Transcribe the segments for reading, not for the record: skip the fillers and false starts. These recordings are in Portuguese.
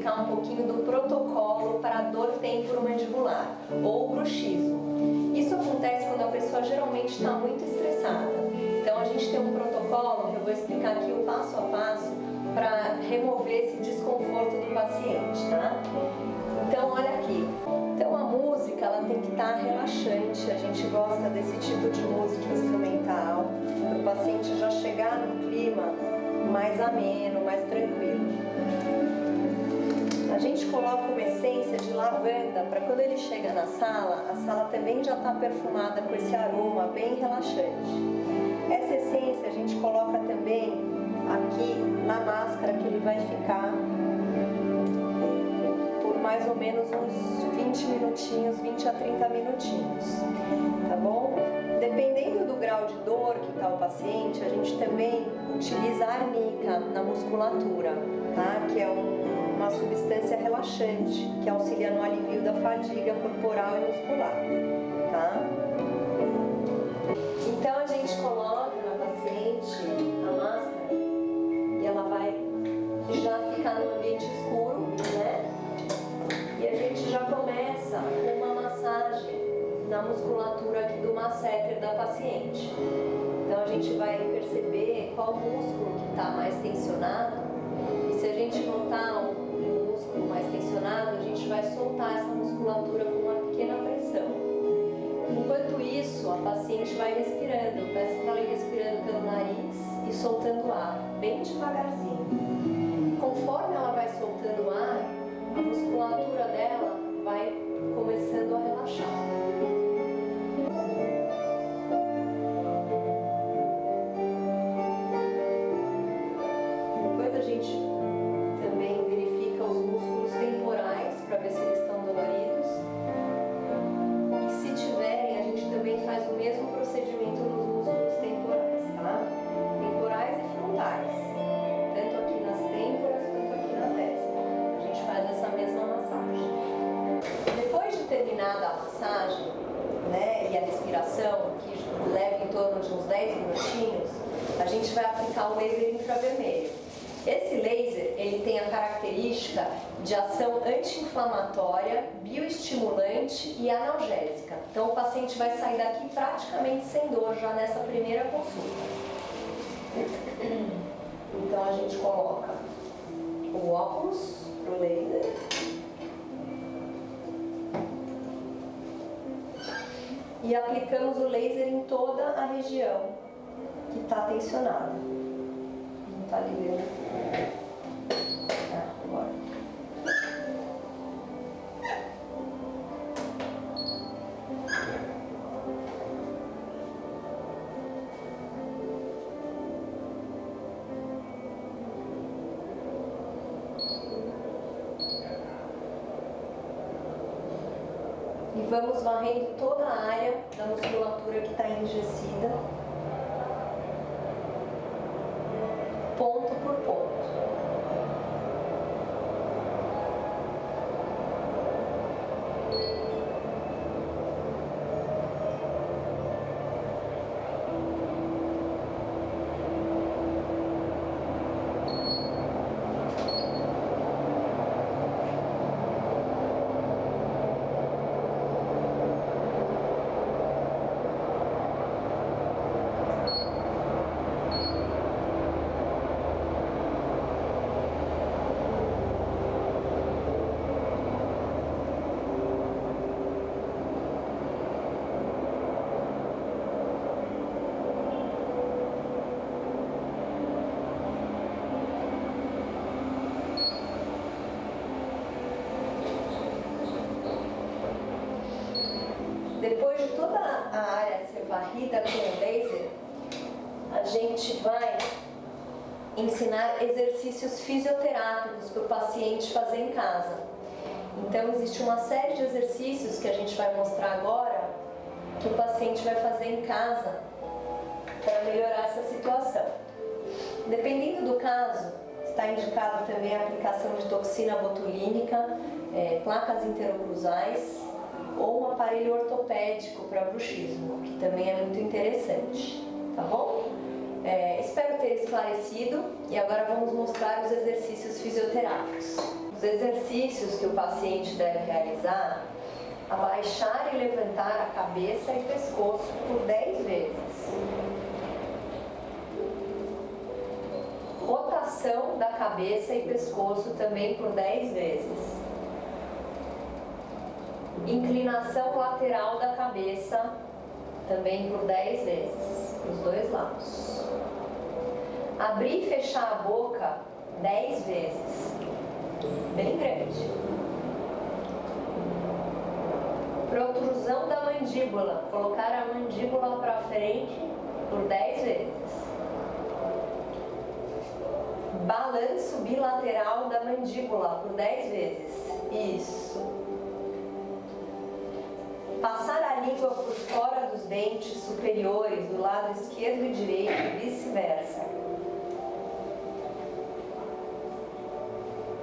explicar um pouquinho do protocolo para a dor temporomandibular, ou bruxismo. Isso acontece quando a pessoa geralmente está muito estressada. Então a gente tem um protocolo que eu vou explicar aqui o passo a passo para remover esse desconforto do paciente, tá? Então olha aqui. Então a música ela tem que estar relaxante, a gente gosta desse tipo de música instrumental, para o paciente já chegar no clima mais ameno, mais tranquilo. A gente coloca uma essência de lavanda para quando ele chega na sala, a sala também já está perfumada com esse aroma bem relaxante. Essa essência a gente coloca também aqui na máscara que ele vai ficar por mais ou menos uns 20 minutinhos, 20 a 30 minutinhos, tá bom? Dependendo do grau de dor que está o paciente, a gente também utiliza a arnica na musculatura, tá? Que é uma substância relaxante que auxilia no alivio da fadiga corporal e muscular, tá? Então a gente coloca na paciente a máscara e ela vai já ficar no ambiente escuro, né? E a gente já começa com uma massagem na musculatura aqui do masseter da paciente. Então a gente vai perceber qual músculo que está mais tensionado e se a gente notar um músculo mais tensionado, a gente vai soltar essa musculatura com uma pequena pressão. Enquanto isso, a paciente vai respirando. Eu peço para ela ir respirando pelo nariz e soltando o ar, bem devagarzinho. Conforme ela vai soltando o ar, a musculatura dela vai começando a relaxar. Depois a gente também verifica os músculos temporais para ver se eles estão doloridos. E se tiverem, a gente também faz o mesmo procedimento nos músculos temporais, tá? Temporais e frontais, tanto aqui nas têmporas quanto aqui na testa. A gente faz essa mesma massagem. Depois de terminada a massagem, né, e a respiração, que leva em torno de uns 10 minutinhos, a gente vai aplicar o laser infravermelho. Esse laser, ele tem a característica de ação anti-inflamatória, bioestimulante e analgésica. Então o paciente vai sair daqui praticamente sem dor já nessa primeira consulta. Então a gente coloca o óculos pro laser. E aplicamos o laser em toda a região que está tensionada. Não está liberando. Agora. E vamos varrendo toda a área da musculatura que está enrijecida, ponto por ponto. Depois de toda a área ser varrida com o laser, a gente vai ensinar exercícios fisioterápicos para o paciente fazer em casa. Então existe uma série de exercícios que a gente vai mostrar agora que o paciente vai fazer em casa para melhorar essa situação. Dependendo do caso, está indicado também a aplicação de toxina botulínica, placas interocruzais ou um aparelho ortopédico para bruxismo, que também é muito interessante, tá bom? Espero ter esclarecido e agora vamos mostrar os exercícios fisioterápicos. Os exercícios que o paciente deve realizar: abaixar e levantar a cabeça e pescoço por 10 vezes. Rotação da cabeça e pescoço também por 10 vezes. Inclinação lateral da cabeça também por 10 vezes, os dois lados. Abrir e fechar a boca 10 vezes, bem grande. Protrusão da mandíbula, colocar a mandíbula para frente por 10 vezes. Balanço bilateral da mandíbula por 10 vezes, isso. Passar a língua por fora dos dentes superiores do lado esquerdo e direito e vice-versa.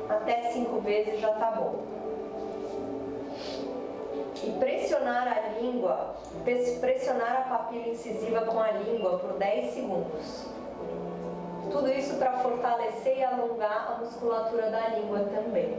Até 5 vezes já tá bom. E pressionar a língua, pressionar a papila incisiva com a língua por 10 segundos. Tudo isso para fortalecer e alongar a musculatura da língua também.